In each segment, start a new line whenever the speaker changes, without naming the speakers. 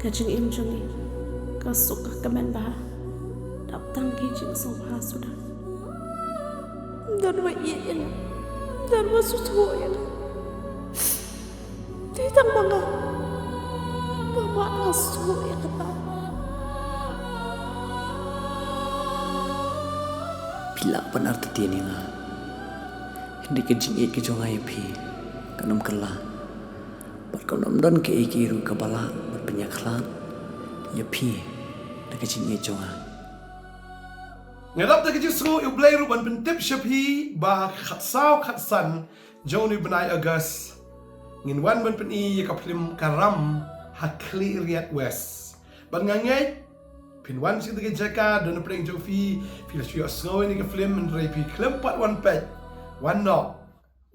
kajing im jungi kasuk kamen bah daptang kijing so bah sudah dan wa yin dan wa susu yin tidak manga bawa asu ya kata
pila benar ktien nga hindi kajing ik jongai phi kanam kala berkanam dan ke ikiru kabala berpenyaklan ya phi da kajing ik jonga
ngadap da kajing su U Blei ru ban pentip shapi ba khat saw khat san joni benai agas ngin wan ban peni ya kaplim karam hakli riat west ban ngangai pin wan si da jaka don preng jofi fil shi asngo ni ka film and repi klempat wan pet wan no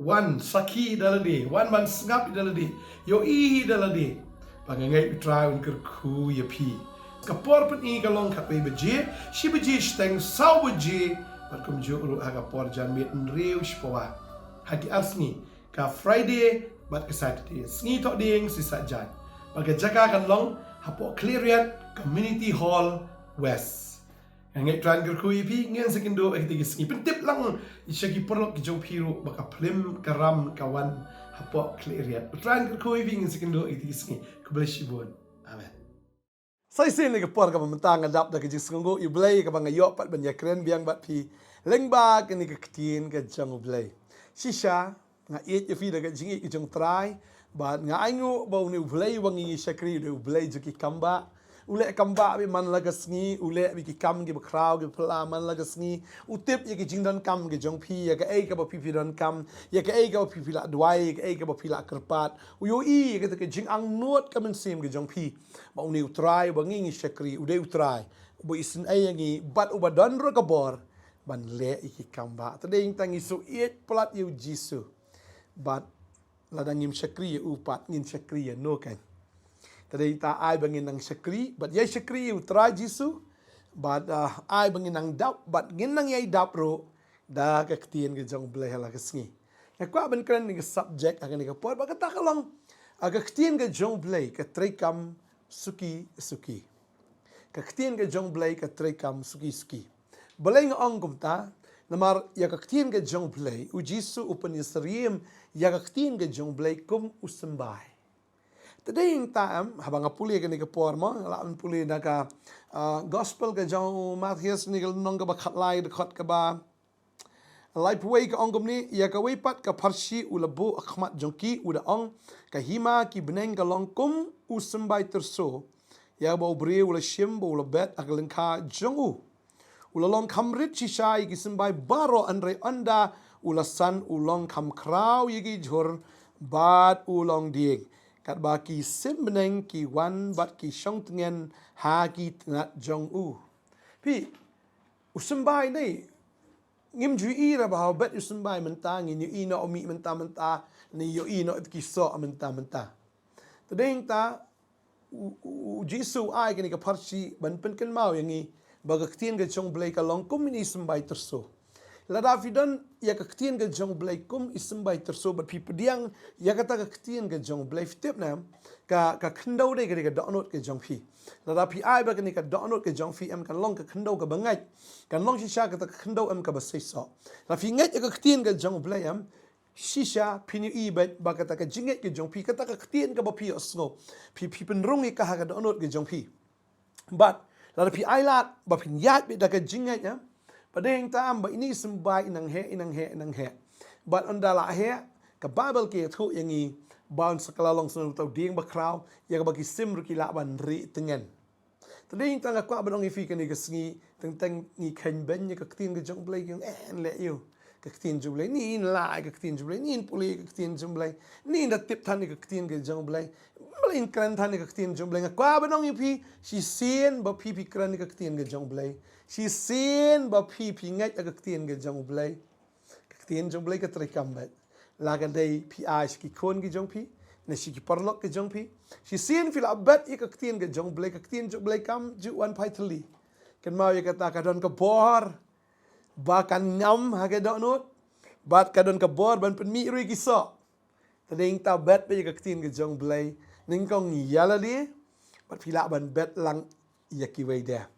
wan saki daladi wan ban ngap daladi yo I daladi pangangai try un kerku ya pi kapor peni ka long khat beje shi beje steng saw beje ban kum jo ru aga por jan mit rew shpawa hati asni ka Friday bat ke Saturday sngi tok ding si sajan baga jaka kan long hapo cleariat community hall west ngai tran kerku ipi ngen sekindo ekti sngi pentip lang isaki perlo ki jong piru baka plim karam kawan hapo cleariat tran kerku ipi ngen sekindo ekti sngi kubleshibon amen sai sen le por ka mentang adap da ke jisngo U Blei ka banga yo pat banya kren biang bat pi lengba ke ni ke ktien ke jong U Blei shisha nga it fi da ke jingi ki jong trai bat nga aingu bau ni U Blei wangi shakri U Blei juki kamba ule kamba bi man laga sngi ule bi ki kam gi bakrau gi pla man laga sngi utip ye ki jingdan kam gi jong pi ya ka ei ka ba pi dan kam ya ka ei ka pi la dwai ka ei ka ba pi la kerpat u yo I ka jing ang not kam sim gi jong pi ba uni utrai ba ngi shakri ude utrai bo isin ai ngi bat u ba don ro ka bor ban le ki kamba tadeng tangi so it plat yu jisu bat ladangim shakri u pat ngin shakri no kan tadi ta ai bangin nang shakri but yai shakri utrai jisu but ai bangin nang dap but ngin nang yai dap ro da ka ktien ke jong Blei hala ka sngi ya kwa ban kran ni subject akan ni ka por ba ka ta kalong aga ktien ke jong Blei ka treikam suki ka ktien ke jong Blei ka treikam suki Blei nga ong kumta namar ya ka ktien ke jong Blei u jisu upan Nongkhryiem ya ka ktien ke jong Blei kum usambai today yung taam habang apuli ka ni kapor mo laan puli na ka gospel ka jong Matthias ni nong ka ba khatlai de khot ka ba life way ka ongom ni ya ka way pat ka parshi ulabu akhmat jongki uda ong ka hima ki beneng ka longkum usambai terso ya ba bre ula shim bo ula bet akalengka jongu ula long kamrit chishai ki sambai baro andre anda ula san ulong kam kraw yigi jhor bat ulong dieng kat ba ki simbeneng ki wan bat ki shong tengen ha ki tenat jong u pi usambai nei ngim ju I ra ba bet usambai menta ngin yu ino omi menta ni yu ino ki so menta tadeng ta u jisu ai ke ni ka parchi ban pen ken mau yangi ba ka ktien ke jong Blei ka long kum ni sambai terso lada fidan ya ka ktien ke jong Blei kum isambai terso bat pi pediang ya kata ka ktien ke jong Blei tip na ka khendau de ke donot ke jong pi lada pi ai ba ke ni ka donot ke jong pi em kan long ka khendau ka bangai kan long shisha ka khendau em ka basai so la fi ngai ka ktien ke jong Blei em shisha pini I ba kata ka jinget ke jong pi kata ka ktien ka ba pi osngo pi penrung ka ha ka donot ke jong pi but lada pi ai lat ba pin yat be da ka jinget ya padeng tam ba ini sembai inang he but andala he ka Bible ke thu yangi baun sakala long sunu tau ding ba kraw ya ka bagi sim ru ki la ban ri tengen tadeng tang ka ba dong ifi ka ni ka sngi teng ni khen ben ya ka ktien ka jong Blei yung en le yu ka ktien jong Blei ni la ka ktien jong Blei ni puli ka ktien jong Blei ni da tip than ni ka ktien ka jong Blei Blei kran than ni ka ktien jong Blei ka ba dong ifi si sen ba pi kran ni ka ktien ka jong Blei si sen ba pi ngai ka ktien ka jong Blei ka ktien jong Blei ka treikam bet la ka dei pi ai ki kon ki jong pi na si ki parlok ki jong pi si sen fil abet ka ktien ka jong Blei ka ktien jong Blei kam ju wan pai tali kan mau ya kata ka don ka bor ba kan ngam ha ka donot bat ka don ka bor ban pen mi ri ki so tadeng ta bet pe ka ktien ka jong Blei ning kong yala di bat pila ban bet lang yaki wei dia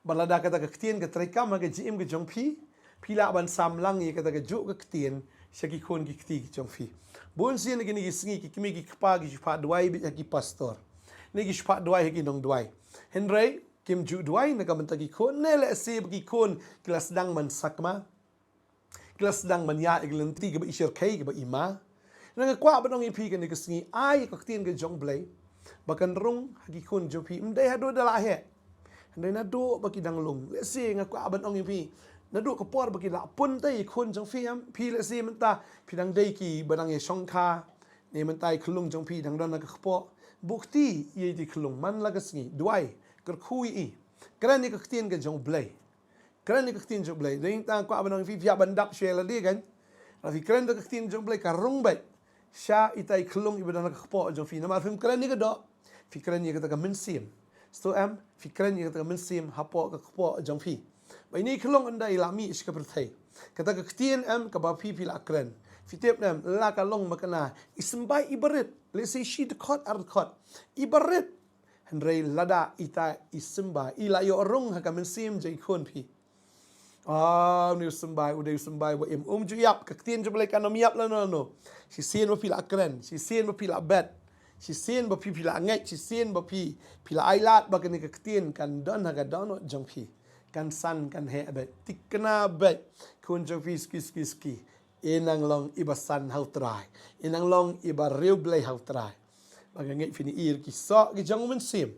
balada kata ke ktien ke treikam ke jim ke jong phi pila ban sam lang ye kata ke ju ke ktien shaki khon ki kti jong phi bon sien ke ni singi ki kimi ki kpa ki pa duai bi ki pastor ni ki pa duai ki nong duai henry kim ju duai na ka menta ki khon ne le se ki khon kelas dang man sakma kelas dang man ya iglenti ke ba isher kai ke ba ima na kwa ba nong ipi ke ni ke singi ai ka ktien ke jong blei bakan rung hagi khon jo phi mdai hado dala he ndai na do baki dang lung le se nga kwa ban ong ipi na do ka por baki la pun tai khon jong phi am phi le se menta phi dang dei ki banang e song kha ne mentai khulung jong phi dang don na ka khpo bukti ye di khulung man la ka singi duai kar khui i kran ni ka ktien ke jong blei kran ni ka ktien jong blei dei ta kwa ban ong ipi pia ban dap shela di kan la fi kran ka ktien jong blei ka rung bai sha itai khulung ibadana ka khpo jong phi na ma phim kran ni ka do fi kran ni ka ta ka min sim sto am fi kran ni ka ta ka min sim hapo ka khpo jong phi bai ni khulung anda ilami iska perthai kata ka ktien am ka ba phi la kran fi tep nam la ka long makana ismbai ibarit le se shi de khot ar khot ibarit hendrei lada ita ismbai ila yo rong ha ka min sim jai khon phi ni sembai udah sembai wa im ju yap ka ktien ju boleh kan yap la no si sien ba pila kren si sien ba pila bet si sien ba pila ngai si sien ba pila ailat ba kan ka ktien kan don ha ga don jong phi kan san kan he bet tikna bet kun jong phi ski enang long iba san hau trai enang long iba real blei hau trai ba ngai fini ir ki so ki jong men sim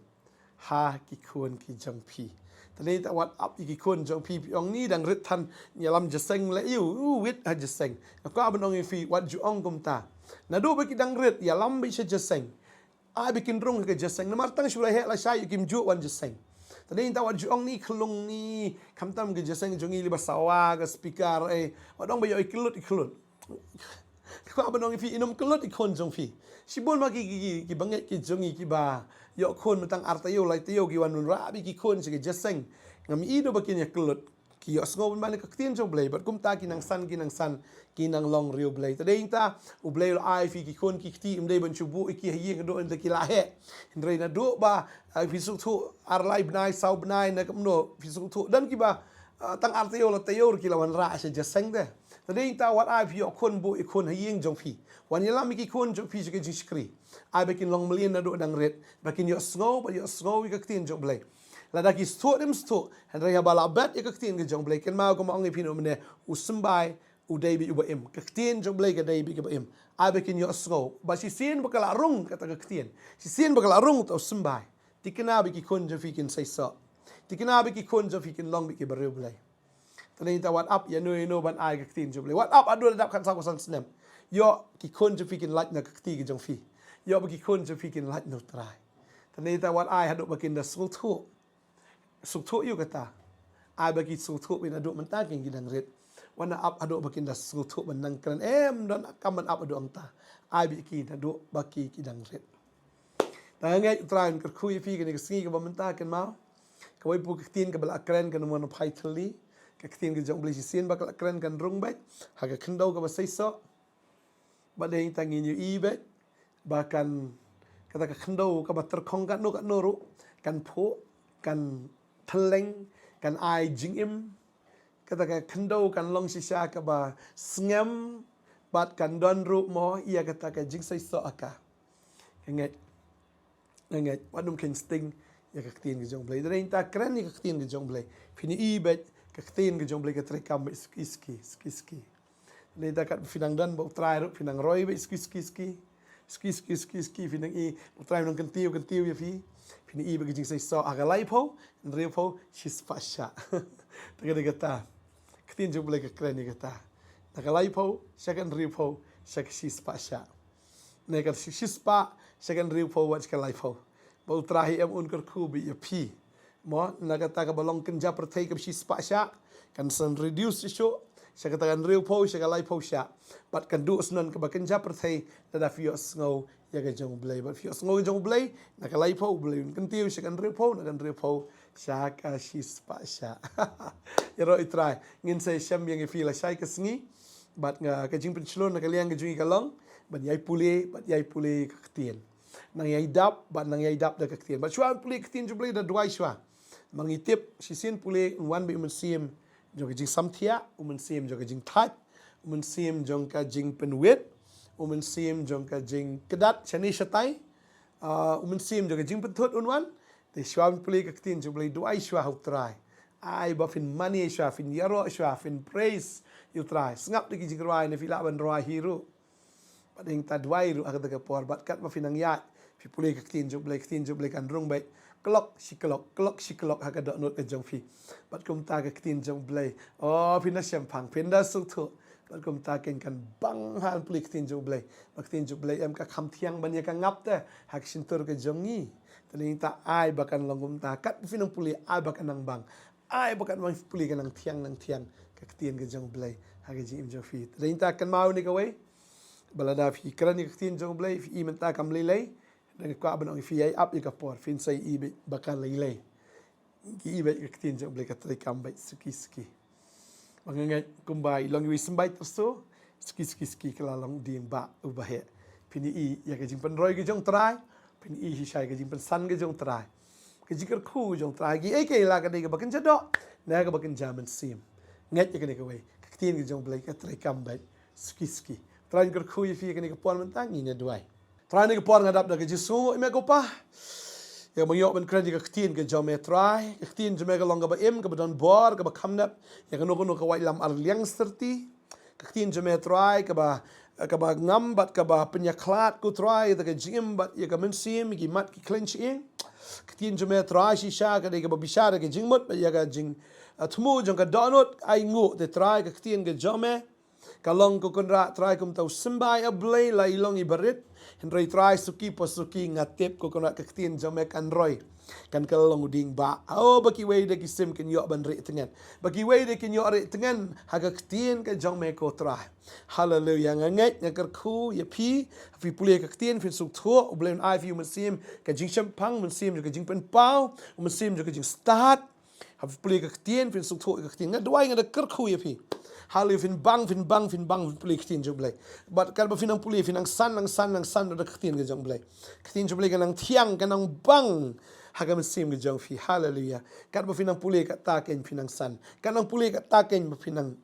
ha ki kun ki jong phi tadi tak wat up iki kun jong pi ong ni dang rit than nyalam jeseng le yu wit ha jeseng ko abon ong fi wat ju ong kum ta na do beki dang rit ya lam bi jeseng a bikin rung ke jeseng na martang shulai he la shay kim ju wan jeseng tadi tak wat ju ong ni klung ni kam tam ke jeseng jongi li basawa ke speaker wat ong ba yo iklut ko abon ong fi inum kelut ikon jong fi sibon ma ki banget ki jongi ki ba yo khon matang artayo lai tayo ki wanun rabi ki khon sige jeseng ngam ido bakin ya kelut ki yo sngo ban ka ktien jo blei bat kum ta ki nang san ki nang long rio blei tade ta u blei ai fi ki khon ki kti imdei ban chubu ki hi do en ki la he ndrei na do ba fi su thu ar lai bnai sau bnai na kam no fi su thu dan ki ba tang artayo la tayo ki la wan ra se jeseng de tade ta wat ai fi yo khon bu ikon hi jong fi wan yalam ki khon jo fi sige jiskri ai bakin long million na do dang red bakin yo snow ka ktien jong blei la da ki sto dem sto han ra bala bet ka ktien ke jong blei ken ma ko ma ong pino mene usmbai u dei bi uba im ka ktien jong blei ka dei bi ka im ai bakin yo snow ba si sien bakala rung kata ka ktien si sien bakala rung to usmbai tikna bi ki khon jo fi kin sai so tikna bi ki khon jo fi kin long bi ki bareu blei tani ta what up ya no ban ai ka ktien jong blei what up adu dap kan sa ko san snem yo ki khon jo fi kin like na ka kti ke jong fi yo bagi kun je fikin lat no try tani ta wat ai hadu bakin da sultu yu kata ai bagi sultu bin adu menta king gidang ret wana up adu bakin da sultu ban nang kran don kaman up adu angta ai biki adu baki kidang ret ta ngai train ka khu fi ke ni singi ka menta kan ma ka wai pu ktien ka bala kran kan mo no phaithali ka ktien ke jong bli sien bakal kran kan rung bai ha ka khandau ka ba sai so ba dei tangin yu i bai bahkan kata ka khendau ka bater khong kan no ru kan pho kan thleng kan ai jing im kata ka khendau kan long sisa ka ba sngam bat kan don ru mo ia kata ka jing sai so aka ngai wadum ken sting ya ka ktien ke jong blei dren ta kran ni ka ktien ke jong blei fini i bet ka ktien ke jong blei ka treikam ski le ta kat finang dan bo trai ru finang roi be ski ski finang i trai nang kentiu ya fi fini i bagi jing sai so aga lai po nreu po shis pasha ta kata ktien jong blei ka kran ni kata aga lai po shakan reu po shak shis pasha ne ka shis pa shakan reu po wat ka lai po bo trai em un kar khu bi ya fi mo na kata ka balong kenja perthai ka shis pasha kan san reduce show saya katakan real po saya kalai po sya bat kan du snon ke bakan ja perthai da fios ngo ya ga jong blei bat fios ngo jong blei na kalai po blei kan tiu saya kan real po na kan real po sya ka shis pa sya ya ro itrai ngin sai syam yang fi la sai ka sngi bat nga ka jing penchlon na kaliang ka jungi kalong bat yai pule ka ktien nang yai dap bat nang yai dap da ka ktien bat chuan puli ktien ju blei da duai chwa mangi tip si sin puli wan bi sim jong ka jing samthia sim jong ka jing that sim jong ka jing penwit sim jong ka jing kedat chani shatai sim jong ka jing penthut unwan te chuan puli ka ktien ju blei duai chwa hok trai ai ba fin money chwa fin yaro chwa fin praise you try ngap di jing roi ne fila ban roi hiru pading ta duai ru ak ta por bat kat ma finang ya fi puli ka ktien ju blei kan rung bai klok siklok ha ka do not ka jong fi bat kum ta ka ktien jong blei phin na champagne phin da su thu bat kum ta ken kan bang hal puli ktien jong blei ba ktien jong blei em ka kham thiang ban ya ka ngap te hak sin tur ka jong ni tani ta ai ba kan longum ta kat finang puli ai ba kan nang bang ai ba kan mang puli kan nang thiang ka ktien ka jong blei ha ka ji im jong fi tani ta kan mau ni ka wei balada fi krani ka ktien jong blei fi i menta kam lei dan ko abang fi ai up ka por fin sai i bakal lei ki i ka ktien jong blei ka treikam bai suki mangangai kumbai long wi sembai terso suki kala long ding ba ubahe pini i ya ka jing pen roi ka jong trai pini i hi sai ka jing pen san ka jong trai ka jikar khu jong trai ki ai ke la ka dei ka bakin jado na ka bakin jaman sim nget ya ka ni ka wei ka ktien ka jong blei ka treikam bai suki trai ka khu ya fi ka ni ka por mentang ni ne duai trai ni ka por ngadap da ka jisu me ko pa ya mang yok ben kredi ka ktien ka jom me trai ka ktien jom ka long ka ba em ka ba don bor ka ba khamnap ya ka no ka wai lam ar liang serti ka ktien jom me trai ka ba ngam bat ka ba penyaklat ku trai da ka jim bat ya ka mensim ki mat ki clench ing ktien jom me trai si sha ka de ka ba bishara ka jingmut ya ka jing thmu jong ka donut ai ngu de trai ka ktien ka jom me kalong ko konra try kum tau simbai a blei la ilong i barit henroi try suki posuki ngatep ko konra ka ktien jome kan roi kan kalong uding ba baki wei de kisim ken yo ban ri tengen baki wei de ken yo ri tengen ha ka ktien ka jome ko try hallelujah nganget ngakar khu ya fi puli ka ktien fin suk tho ublen ai fi musim ka jing champang musim ka jing pen pau musim ka jing start ha puli ka ktien fin suk tho ka ktien ngadwai ngada kar khu ya fi Halu fin bang puli ktien jong blei. But kan ba finang puli finang san da ktien ke jong blei. Ktien jong blei kanang thiang kanang bang hagam sim ke jong fi hallelujah. Kan ba finang puli ka ta ken finang san. Kanang puli ka ta ken ba finang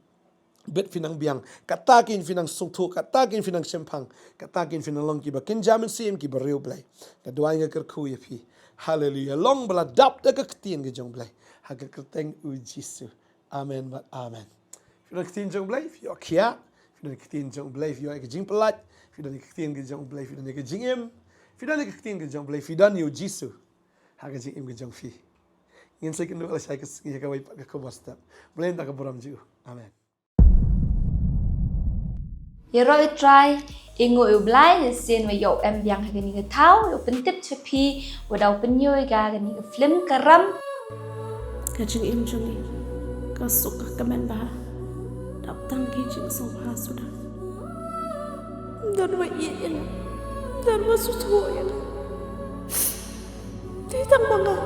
bet finang biang. Ka ta ken finang sungthu ka ta ken finang sempang. Ka ta ken finang long ki ba ken jamin sim ki ba riu blei. Ka duai nga ker khu ye fi hallelujah. Long bala dap da ka ktien ke jong blei. Haga kerteng u Jisu. Amen but amen. Fidon ktien jong blei fi kia, fidon ktien jong blei fi ka jing pelat, fidon ktien ke jong blei fidon ka jing em, fidon ktien ke jong blei fidon yu Jisu. Ha ka jing em ke jong fi. Ngin sai kenu ala sai ka wai ka khubor step. Blei ta ka boram ju. Amen.
Ye roi try ingo U Blei sen we yo em yang ha ni ka thau yo pen tip chapi wadau pen yoi ga ni ka film karam
ka jing em jong ni ka suka ka men ba đập tăng khi chừng sâu ha sudah dan wa iin dan wa susuyan di tang mga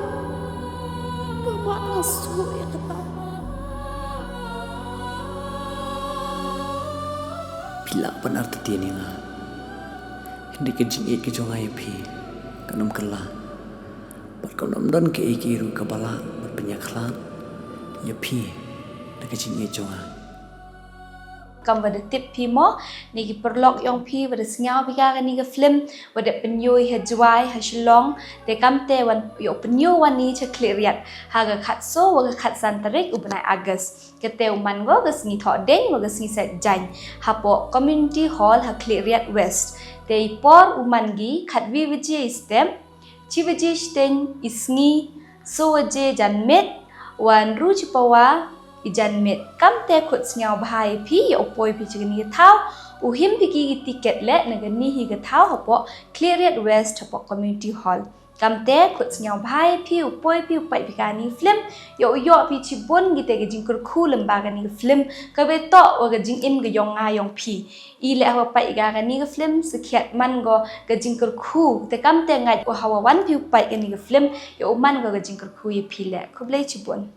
mama asu ya kata
Pila pan arti tiani nga hindi ka jing ke jong ai phi kanam kala bat kanam dan ke iru kabala bat penyaklat ya phi da ka jing jong
kam wada tip pi mo ni ki perlok yong pi wada sngau pi ka ni ka film wada penyoi ha juai ha Shillong te kam te wan yo penyo wan ni cha cleariat ha ga khat so wa ga khat san tarik u banai August ke te man go ga sngi tho deng wa ga sngi set jan ha po community hall ha cleariat west te por u man gi khat vi viji stem chi viji sten isngi so je jan met wan ru chi pawa ijan met kam te khut sngau bhai phi yo poi phi chini thau u him phi ki ticket le nagani hi ga thau hapo cleariat west hapo community hall kam te khut sngau bhai phi u poi phi pai phi ka ni film yo phi chi bon gi te ga jing kur khu lamba ga ni film ka be to wa ga jing im ga yong nga yong phi i le ha pai ga ni ga film sikhiat man go ga jing kur khu te kam te ngai wa hawa wan phi pai ga ni ga film yo man go ga jing kur khu yi phi le khublei chi bon